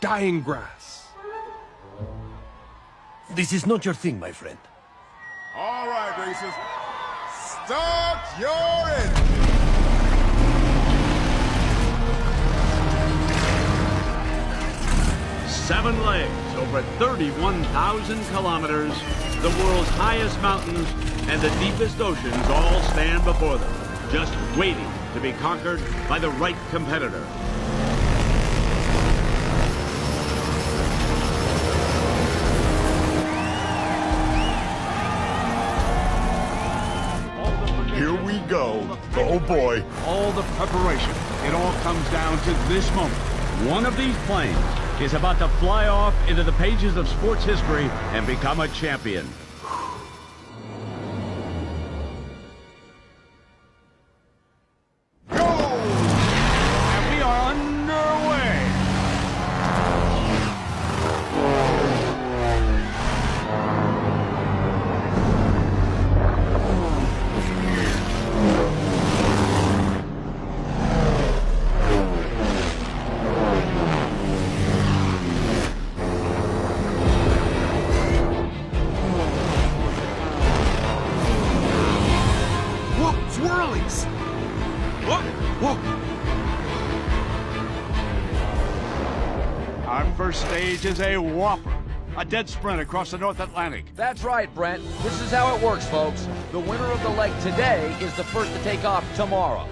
dying grass. This is not your thing, my friend. All right, racers. Start your engine. 7 legs over 31,000 kilometers, the world's highest mountains, and the deepest oceans all stand before them, just waiting to be conquered by the right competitor. Here we go. Oh, boy. All the preparation, it all comes down to this moment. One of these planes is about to fly off into the pages of sports history and become a champion. Go! And we are underway. Swirlies! Whoa! Whoa! Our first stage is a whopper, a dead sprint across the North Atlantic. That's right, Brent. This is how it works, folks. The winner of the leg today is the first to take off tomorrow.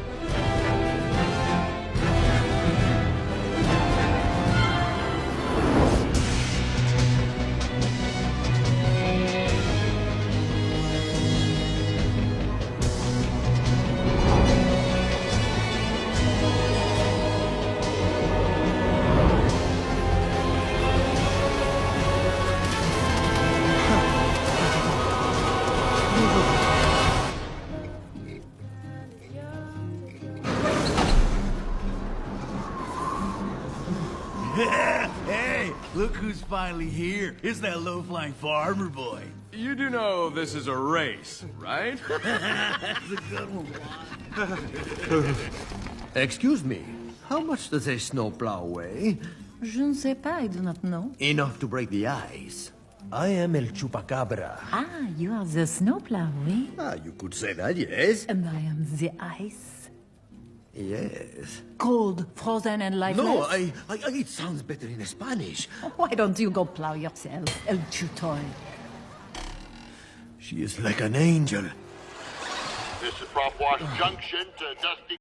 Hey, look who's finally here. It's that low-flying farmer boy. You do know this is a race, right? That's a good one. Excuse me, how much does a snowplow weigh? Je ne sais pas, I do not know. Enough to break the ice. I am El Chupacabra. Ah, you are the snowplow, eh? Ah, you could say that, yes. And I am the ice. Yes. Cold, frozen, and lifeless? No, it sounds better in Spanish. Why don't you go plow yourself, El Chutoy? She is like an angel. This is from Wash Junction to Dusty.